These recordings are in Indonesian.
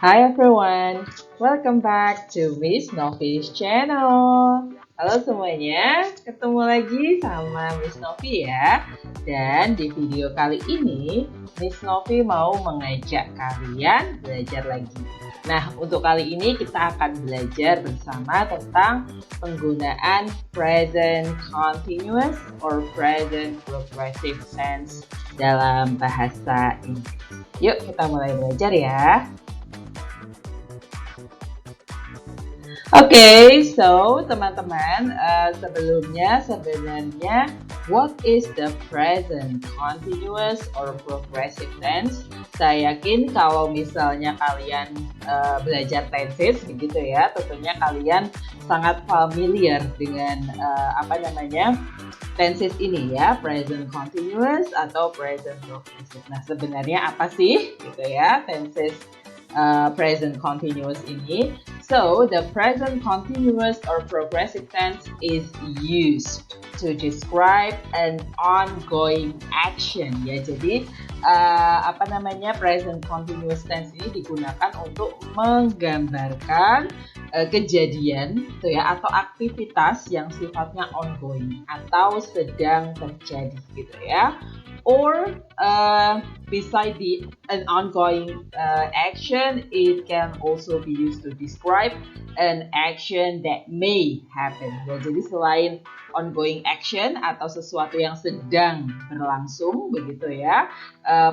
Hi everyone, welcome back to Miss Novi's channel. Halo semuanya, ketemu lagi sama Miss Novi ya. Dan di video kali ini, Miss Novi mau mengajak kalian belajar lagi. Nah, untuk kali ini kita akan belajar bersama tentang penggunaan present continuous or present progressive tense dalam bahasa Inggris. Yuk kita mulai belajar ya. So teman-teman, sebelumnya sebenarnya what is the present continuous or progressive tense? Saya yakin kalau misalnya kalian belajar tenses begitu ya, tentunya kalian sangat familiar dengan tenses ini ya, present continuous atau present progressive. Nah, sebenarnya apa sih gitu ya tenses present continuous ini? So, the present continuous or progressive tense is used to describe an ongoing action ya. Jadi present continuous tense ini digunakan untuk menggambarkan kejadian gitu ya, atau aktivitas yang sifatnya ongoing atau sedang terjadi gitu ya. Or beside an ongoing action, it can also be used to describe an action that may happen. Ya, jadi selain ongoing action atau sesuatu yang sedang berlangsung begitu ya,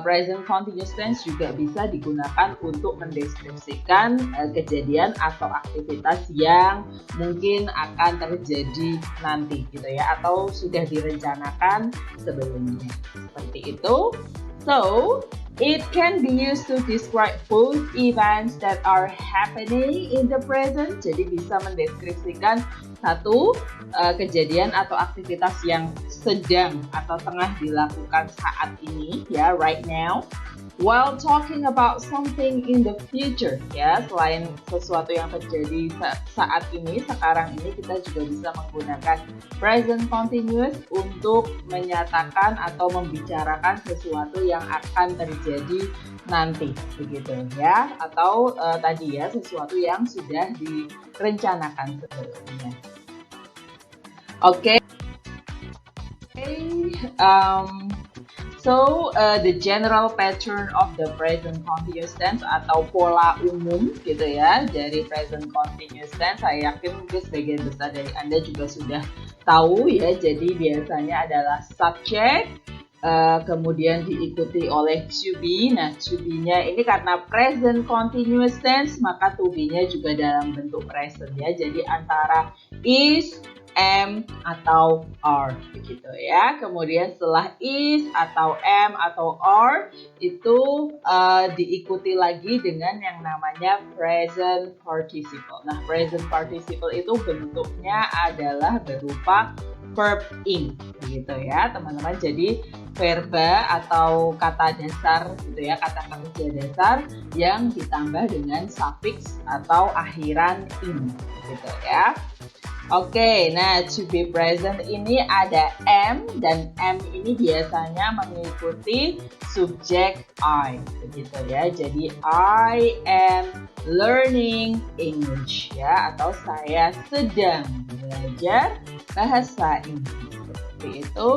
present continuous tense juga bisa digunakan untuk mendeskripsikan kejadian atau aktivitas yang mungkin akan terjadi nanti gitu ya, atau sudah direncanakan sebelumnya. Seperti itu. So, it can be used to describe both events that are happening in the present. Jadi bisa mendeskripsikan satu kejadian atau aktivitas yang sedang atau tengah dilakukan saat ini ya, right now. While talking about something in the future ya, selain sesuatu yang terjadi saat ini, sekarang ini, kita juga bisa menggunakan present continuous untuk menyatakan atau membicarakan sesuatu yang akan terjadi nanti begitu ya, atau tadi ya, sesuatu yang sudah direncanakan sebelumnya. So, the general pattern of the present continuous tense atau pola umum gitu ya dari present continuous tense, saya yakin mungkin sebagian besar dari Anda juga sudah tahu ya. Jadi biasanya adalah subject, kemudian diikuti oleh to be. Nah, to be-nya ini karena present continuous tense, maka to be-nya juga dalam bentuk present ya. Jadi antara is, am atau are begitu ya. Kemudian setelah is atau am atau are itu diikuti lagi dengan yang namanya present participle. Nah, present participle itu bentuknya adalah berupa verb ing gitu ya teman-teman. Jadi verba atau kata dasar gitu ya, kata kerja dasar yang ditambah dengan suffix atau akhiran ing gitu ya. Nah, to be present ini ada am, dan am ini biasanya mengikuti subjek I begitu ya. Jadi I am learning English ya, atau saya sedang belajar bahasa Inggris seperti itu.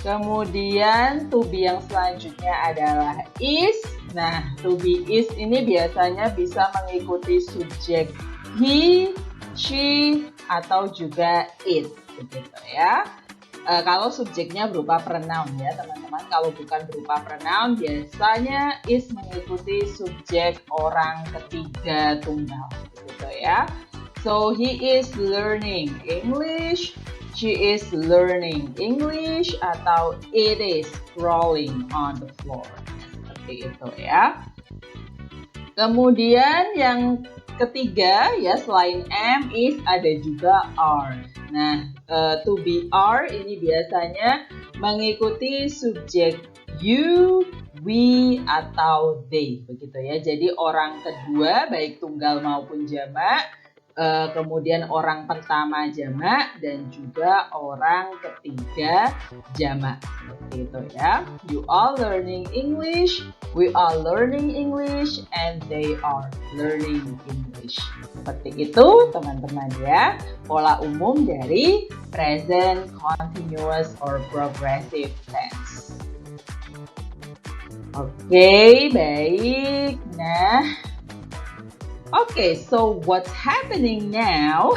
Kemudian to be yang selanjutnya adalah is. Nah, to be is ini biasanya bisa mengikuti subjek he, she, atau juga it begitu ya. Kalau subjeknya berupa pronoun ya teman-teman. Kalau bukan berupa pronoun, biasanya is mengikuti subjek orang ketiga tunggal begitu ya. So he is learning English, she is learning English, atau it is rolling on the floor seperti itu ya. Kemudian yang ketiga ya, selain am, is, ada juga are. Nah, to be are ini biasanya mengikuti subjek you, we, atau they begitu ya. Jadi orang kedua baik tunggal maupun jamak kemudian orang pertama jamak, dan juga orang ketiga jamak. Seperti itu ya. You are learning English, we are learning English, and they are learning English. Seperti itu teman-teman ya, pola umum dari present continuous or progressive tense. Oke, baik. Nah, okay, so what's happening now?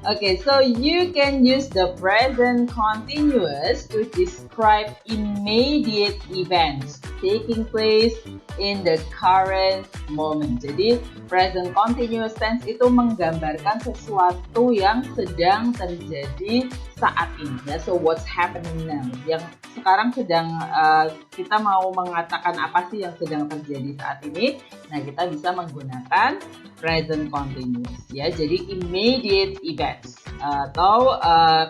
Okay, so you can use the present continuous to describe immediate events taking place in the current moment. Jadi, present continuous tense itu menggambarkan sesuatu yang sedang terjadi saat ini. Ya, so what's happening now? Yang sekarang sedang kita mau mengatakan apa sih yang sedang terjadi saat ini? Nah, kita bisa menggunakan present continuous ya. Jadi immediate events atau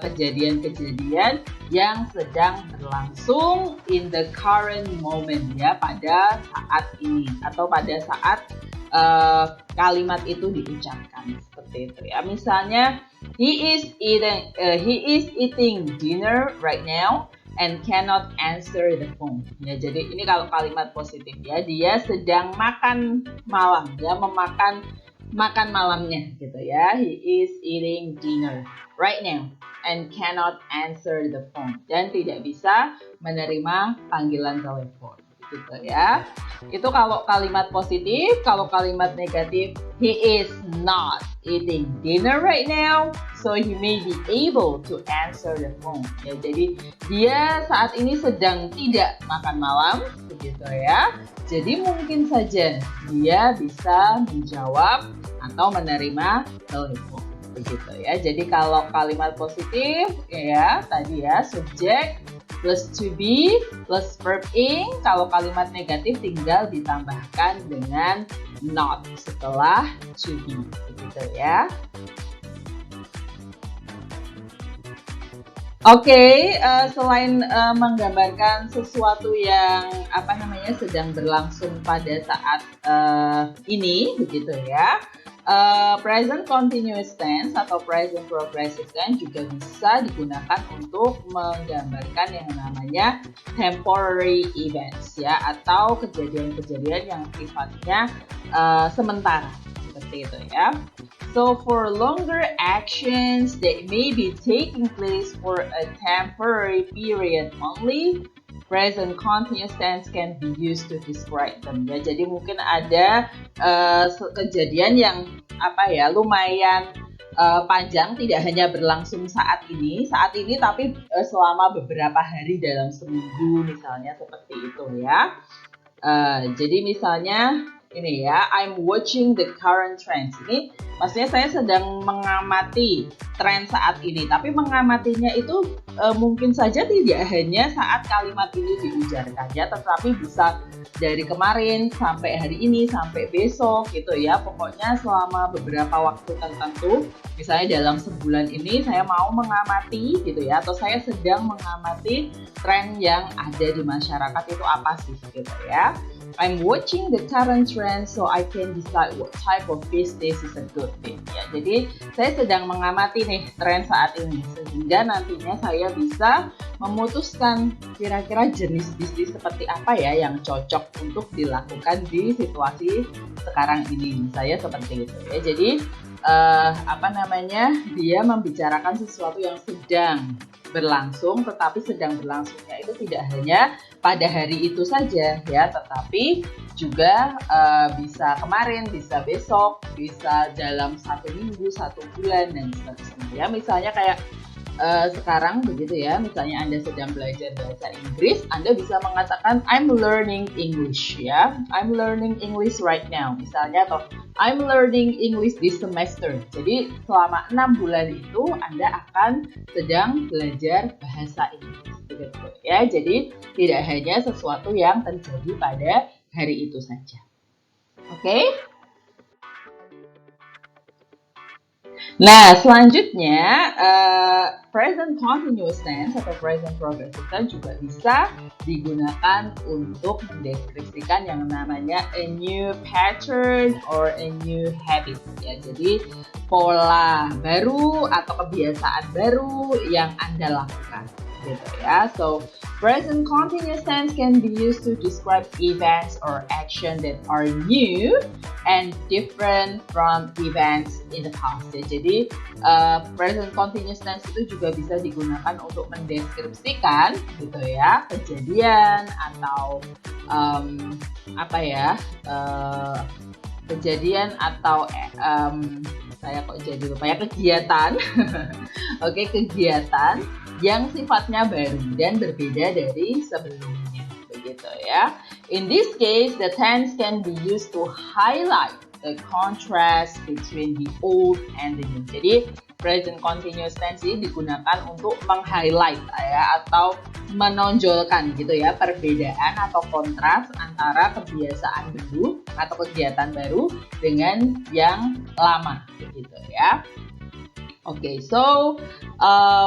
kejadian-kejadian yang sedang berlangsung in the current moment ya, pada saat ini atau pada saat kalimat itu diucapkan, seperti itu ya. Misalnya he is eating dinner right now and cannot answer the phone. Ya, jadi ini kalau kalimat positif ya, dia sedang makan malam ya, makan malamnya gitu ya. He is eating dinner right now and cannot answer the phone, dan tidak bisa menerima panggilan telepon gitu ya. Itu kalau kalimat positif. Kalau kalimat negatif, he is not eating dinner right now, so he may be able to answer the phone. Ya, jadi dia saat ini sedang tidak makan malam, begitu ya. Jadi mungkin saja dia bisa menjawab atau menerima telepon, begitu ya. Jadi kalau kalimat positif ya tadi ya, subjek plus to be plus verb ing. Kalau kalimat negatif tinggal ditambahkan dengan not setelah to be, begitu ya. Oke, selain menggambarkan sesuatu yang sedang berlangsung pada saat ini, begitu ya. Present continuous tense atau present progressive tense juga bisa digunakan untuk menggambarkan yang namanya temporary events ya, atau kejadian-kejadian yang sifatnya sementara, seperti itu ya. So for longer actions that may be taking place for a temporary period only, present continuous tense can be used to describe them ya. Jadi mungkin ada kejadian yang lumayan panjang, tidak hanya berlangsung saat ini tapi selama beberapa hari dalam seminggu misalnya, seperti itu ya. Jadi misalnya ini ya, I'm watching the current trends. Ini maksudnya saya sedang mengamati tren saat ini, tapi mengamatinya itu mungkin saja tidak hanya saat kalimat ini diujarkan ya, tetapi bisa dari kemarin sampai hari ini sampai besok gitu ya. Pokoknya selama beberapa waktu tertentu, misalnya dalam sebulan ini saya mau mengamati gitu ya, atau saya sedang mengamati tren yang ada di masyarakat itu apa sih gitu ya. I'm watching the current trend so I can decide what type of business is a good fit ya. Jadi saya sedang mengamati nih tren saat ini, sehingga nantinya saya bisa memutuskan kira-kira jenis bisnis seperti apa ya yang cocok untuk dilakukan di situasi sekarang ini. Saya seperti itu ya. Jadi dia membicarakan sesuatu yang sedang berlangsung, tetapi sedang berlangsungnya itu tidak hanya pada hari itu saja ya, tetapi juga bisa kemarin, bisa besok, bisa dalam 1 minggu, 1 bulan, dan seterusnya ya. Misalnya kayak sekarang begitu ya, misalnya Anda sedang belajar bahasa Inggris, Anda bisa mengatakan I'm learning English ya, I'm learning English right now misalnya, atau I'm learning English this semester. Jadi selama 6 bulan itu Anda akan sedang belajar bahasa Inggris begitu ya. Jadi tidak hanya sesuatu yang terjadi pada hari itu saja. Oke? Nah, selanjutnya present continuous tense atau present progressive tense juga bisa digunakan untuk mendeskripsikan yang namanya a new pattern or a new habit ya. Jadi pola baru atau kebiasaan baru yang Anda lakukan gitu ya. So present continuous tense can be used to describe events or action that are new and different from events in the past ya. Jadi present continuous tense itu juga bisa digunakan untuk mendeskripsikan gitu ya kejadian atau kejadian atau saya kok jadi lupa ya kegiatan Oke, kegiatan yang sifatnya baru dan berbeda dari sebelumnya begitu ya. In this case, the tense can be used to highlight the contrast between the old and the new. Jadi present continuous tense ini digunakan untuk meng-highlight ya atau menonjolkan gitu ya perbedaan atau kontras antara kebiasaan baru atau kegiatan baru dengan yang lama begitu ya. Okay, so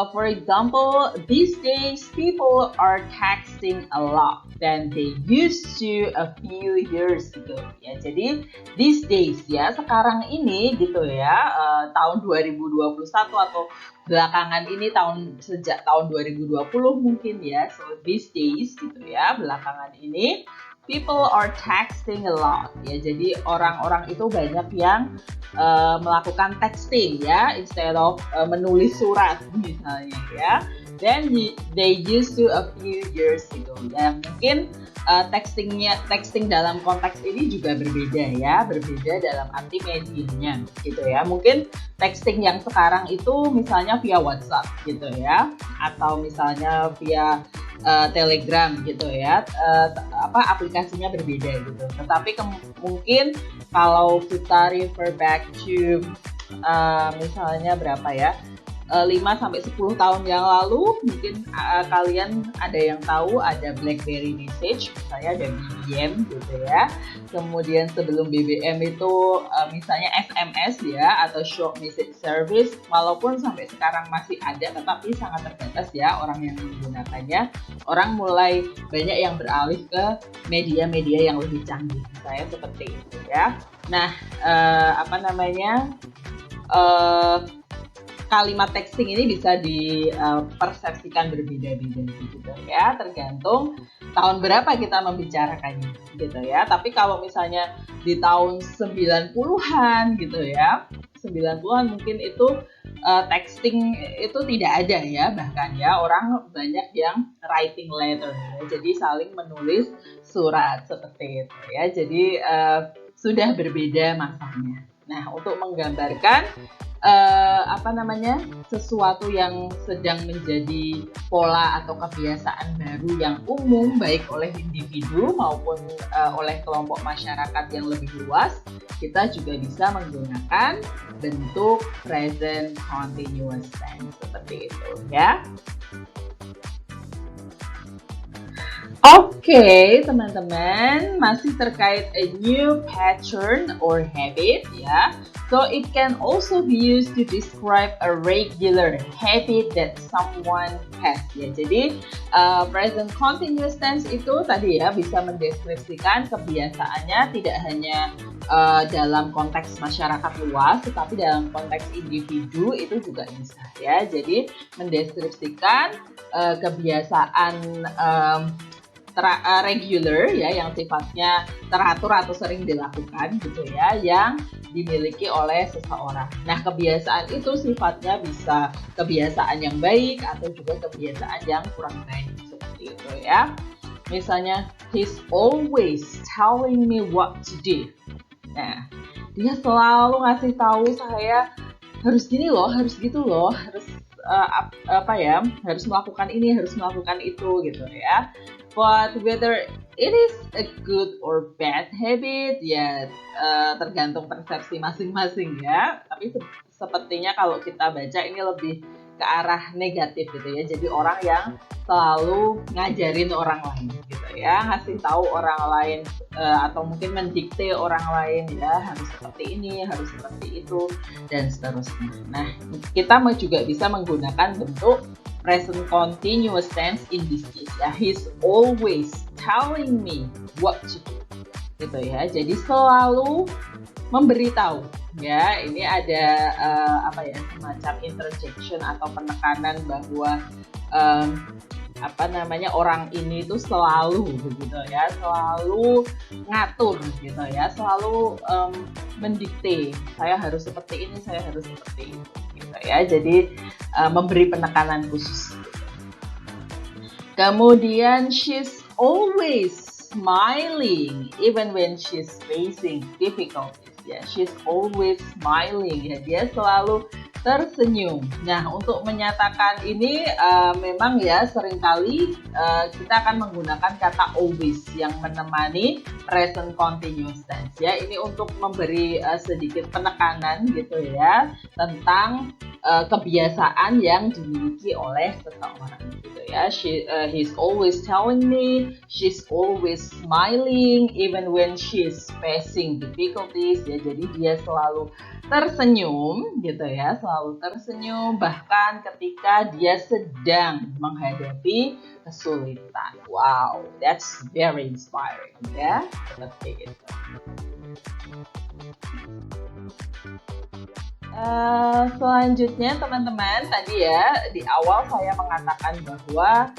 for example, these days people are texting a lot than they used to a few years ago. Ya, jadi these days ya sekarang ini gitu ya tahun 2021 atau belakangan ini sejak tahun 2020 mungkin ya. So these days gitu ya belakangan ini people are texting a lot ya. Jadi orang-orang itu banyak yang melakukan texting ya instead of menulis surat misalnya ya. Then they used to a few years ago. Ya mungkin texting dalam konteks ini juga berbeda ya, berbeda dalam arti medianya gitu ya. Mungkin texting yang sekarang itu misalnya via WhatsApp gitu ya, atau misalnya via Telegram gitu ya, aplikasinya berbeda gitu. Tetapi mungkin kalau kita refer back to misalnya berapa ya 5-10 tahun yang lalu mungkin kalian ada yang tahu ada BlackBerry Message, misalnya ada BBM gitu ya. Kemudian sebelum BBM itu misalnya SMS ya atau Short Message Service, walaupun sampai sekarang masih ada tetapi sangat terbatas ya orang yang menggunakannya. Orang mulai banyak yang beralih ke media-media yang lebih canggih misalnya seperti itu ya. Nah, kalimat texting ini bisa dipersepsikan berbeda-beda gitu ya, tergantung tahun berapa kita membicarakannya gitu ya. Tapi kalau misalnya di tahun 90-an gitu ya, 90-an mungkin itu texting itu tidak ada ya, bahkan ya orang banyak yang writing letter ya, jadi saling menulis surat seperti itu ya. Jadi sudah berbeda masanya. Nah, untuk menggambarkan sesuatu yang sedang menjadi pola atau kebiasaan baru yang umum baik oleh individu maupun oleh kelompok masyarakat yang lebih luas, kita juga bisa menggunakan bentuk present continuous tense seperti itu ya. Oke, teman-teman, masih terkait a new pattern or habit ya. So it can also be used to describe a regular habit that someone has ya. Jadi present continuous tense itu tadi ya bisa mendeskripsikan kebiasaannya tidak hanya dalam konteks masyarakat luas, tetapi dalam konteks individu itu juga bisa ya. Jadi mendeskripsikan kebiasaan regular ya yang sifatnya teratur atau sering dilakukan gitu ya yang dimiliki oleh seseorang. Nah, kebiasaan itu sifatnya bisa kebiasaan yang baik atau juga kebiasaan yang kurang baik seperti itu ya. Misalnya, he's always telling me what to do. Nah, dia selalu ngasih tahu saya harus gini loh, harus gitu loh, harus harus melakukan ini, harus melakukan itu gitu ya. But whether it is a good or bad habit ya tergantung persepsi masing-masing ya. Tapi sepertinya kalau kita baca ini lebih ke arah negatif gitu ya. Jadi orang yang selalu ngajarin orang lain gitu ya, ngasih tahu orang lain atau mungkin mendikte orang lain ya, harus seperti ini, harus seperti itu dan seterusnya. Nah, kita juga bisa menggunakan bentuk present continuous tense in this case ya. He's always telling me what to do gitu ya. Jadi selalu memberitahu ya. Ini ada semacam interjection atau penekanan bahwa orang ini tuh selalu begitu ya, selalu ngatur gitu ya, selalu mendikte, saya harus seperti ini, saya harus seperti itu gitu ya. Jadi memberi penekanan khusus gitu. Kemudian she's always smiling even when she's facing difficulties ya. She's always smiling ya, dia selalu tersenyum. Nah, untuk menyatakan ini memang ya seringkali kita akan menggunakan kata always yang menemani present continuous tense ya. Ini untuk memberi sedikit penekanan gitu ya tentang kebiasaan yang dimiliki oleh seseorang gitu ya. He's always telling me, she's always smiling even when she's facing difficulties ya. Jadi dia selalu tersenyum gitu ya, selalu tersenyum bahkan ketika dia sedang menghadapi kesulitan. Wow, that's very inspiring ya, seperti itu. Selanjutnya teman-teman, tadi ya di awal saya mengatakan bahwa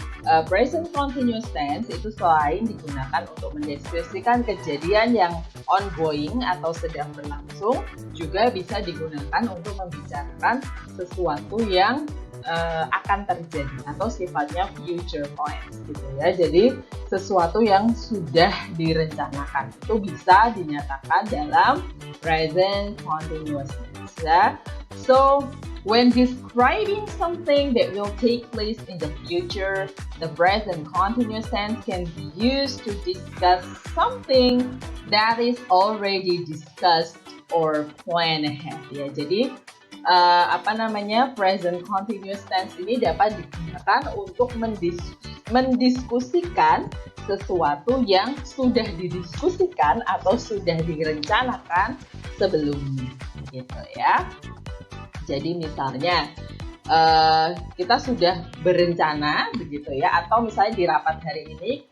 present continuous tense itu selain digunakan untuk mendeskripsikan kejadian yang ongoing atau sedang berlangsung, juga bisa digunakan untuk membicarakan sesuatu yang akan terjadi atau sifatnya future plans gitu ya. Jadi sesuatu yang sudah direncanakan itu bisa dinyatakan dalam present continuous tense ya. So when describing something that will take place in the future, the present continuous tense can be used to discuss something that is already discussed or planned ahead ya. Jadi present continuous tense ini dapat digunakan untuk mendiskusikan sesuatu yang sudah didiskusikan atau sudah direncanakan sebelumnya gitu ya. Jadi misalnya kita sudah berencana begitu ya, atau misalnya di rapat hari ini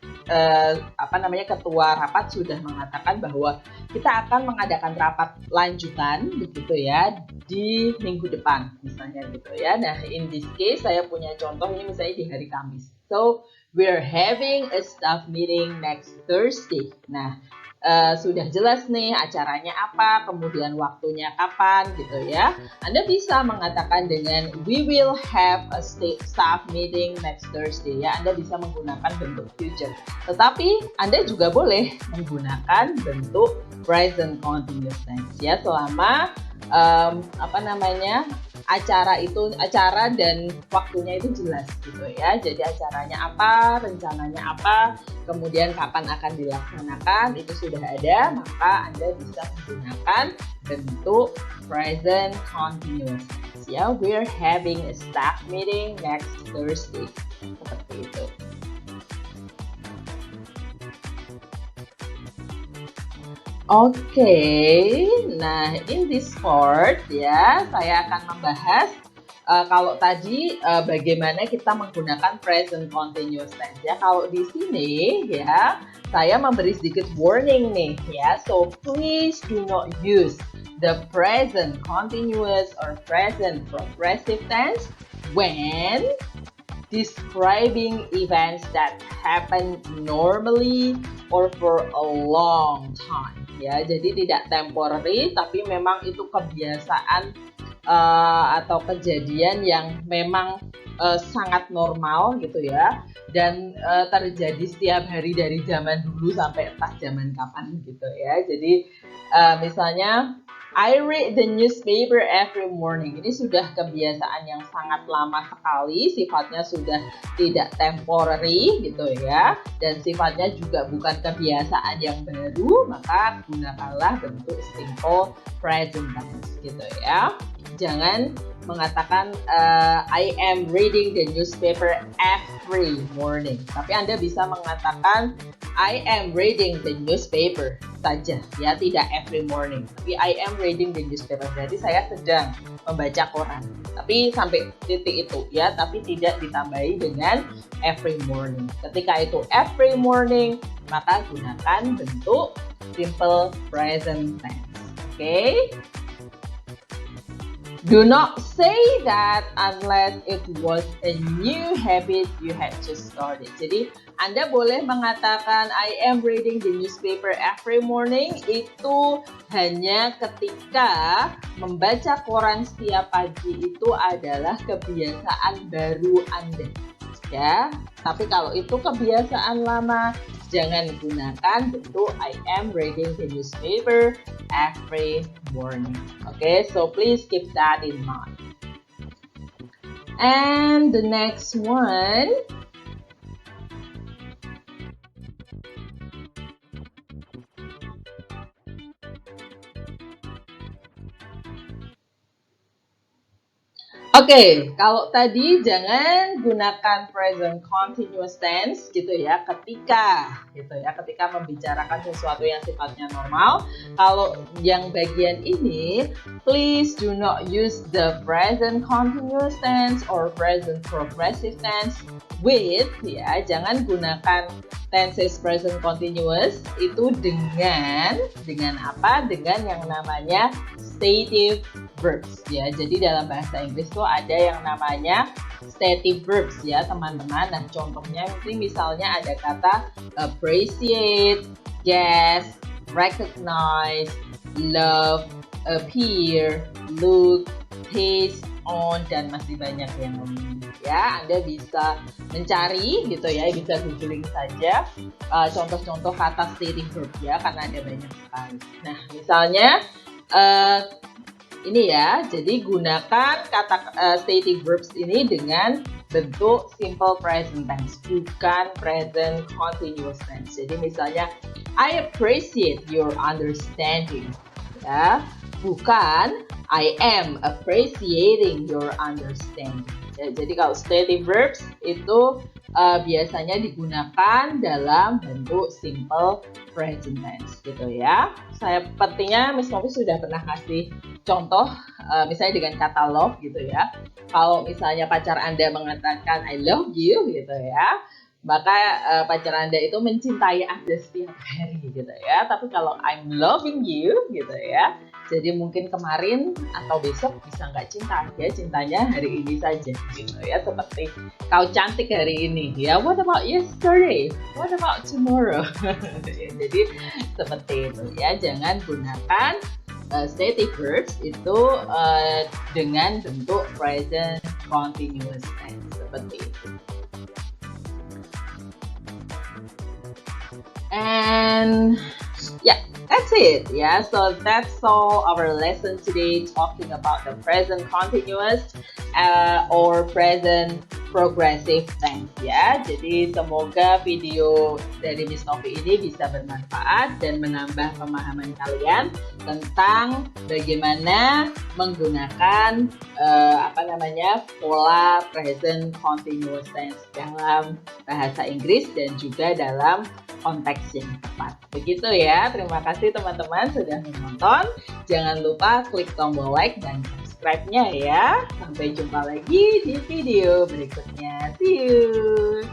ketua rapat sudah mengatakan bahwa kita akan mengadakan rapat lanjutan begitu ya di minggu depan misalnya gitu ya. Nah, in this case saya punya contoh ini misalnya di hari Kamis. So, we're having a staff meeting next Thursday. Nah, sudah jelas nih acaranya apa, kemudian waktunya kapan gitu ya. Anda bisa mengatakan dengan we will have a staff meeting next Thursday ya. Anda bisa menggunakan bentuk future. Tetapi Anda juga boleh menggunakan bentuk present continuous tense ya, selama acara dan waktunya itu jelas gitu ya. Jadi acaranya apa, rencananya apa, kemudian kapan akan dilaksanakan itu sudah ada, maka Anda bisa menggunakan bentuk present continuous tense ya. We're having a staff meeting next Thursday. Seperti itu. Oke, nah in this part ya saya akan membahas kalau tadi bagaimana kita menggunakan present continuous tense ya. Kalau di sini ya saya memberi sedikit warning nih ya. So please do not use the present continuous or present progressive tense when describing events that happen normally or for a long time ya. Jadi tidak temporary tapi memang itu kebiasaan atau kejadian yang memang sangat normal gitu ya, dan terjadi setiap hari dari zaman dulu sampai entah zaman kapan gitu ya. Jadi misalnya I read the newspaper every morning. Ini sudah kebiasaan yang sangat lama sekali, sifatnya sudah tidak temporary gitu ya. Dan sifatnya juga bukan kebiasaan yang baru, maka gunakanlah bentuk simple present tense gitu ya. Jangan mengatakan I am reading the newspaper every morning. Tapi Anda bisa mengatakan I am reading the newspaper saja ya, tidak every morning. Tapi I am reading the newspaper berarti saya sedang membaca koran. Tapi sampai titik itu ya, tapi tidak ditambahi dengan every morning. Ketika itu every morning, maka gunakan bentuk simple present tense. Okay? Do not say that unless it was a new habit you had just started. Jadi Anda boleh mengatakan I am reading the newspaper every morning itu hanya ketika membaca koran setiap pagi itu adalah kebiasaan baru Anda. Ya, tapi kalau itu kebiasaan lama, jangan gunakan bentuk I am reading the newspaper every morning. Okay, so please keep that in mind. And the next one, Oke, kalau tadi jangan gunakan present continuous tense gitu ya, ketika membicarakan sesuatu yang sifatnya normal. Kalau yang bagian ini, please do not use the present continuous tense or present progressive tense with ya, jangan gunakan tenses present continuous itu dengan apa? Dengan yang namanya stative verbs ya. Jadi dalam bahasa Inggris tuh ada yang namanya stative verbs ya teman-teman. Nah contohnya misalnya ada kata appreciate, guess, recognize, love, appear, look, taste, on, dan masih banyak yang lain ya. Anda bisa mencari gitu ya, bisa googling saja contoh-contoh kata stative verb ya, karena ada banyak sekali. Nah misalnya ini ya, jadi gunakan kata stative verbs ini dengan bentuk simple present tense, bukan present continuous tense. Jadi misalnya, I appreciate your understanding, ya, bukan I am appreciating your understanding. Ya, jadi kalau stative verbs itu biasanya digunakan dalam bentuk simple present tense gitu ya. Sepertinya Miss Novi sudah pernah kasih contoh misalnya dengan kata love gitu ya. Kalau misalnya pacar Anda mengatakan I love you gitu ya, maka pacar Anda itu mencintai Anda setiap hari gitu ya. Tapi kalau I'm loving you gitu ya, jadi mungkin kemarin atau besok bisa nggak cinta ya, cintanya hari ini saja gitu ya. Seperti kau cantik hari ini ya, what about yesterday, what about tomorrow. Jadi seperti itu ya, jangan gunakan stative verbs itu dengan bentuk present continuous tense seperti itu. And yeah, that's it. Yeah, so that's all our lesson today, talking about the present continuous or present progressive tense ya. Jadi semoga video dari Miss Novi ini bisa bermanfaat dan menambah pemahaman kalian tentang bagaimana menggunakan pola present continuous tense dalam bahasa Inggris dan juga dalam konteks yang tepat. Begitu ya. Terima kasih teman-teman sudah menonton. Jangan lupa klik tombol like dan subscribe-nya ya. Sampai jumpa lagi di video berikutnya. See you.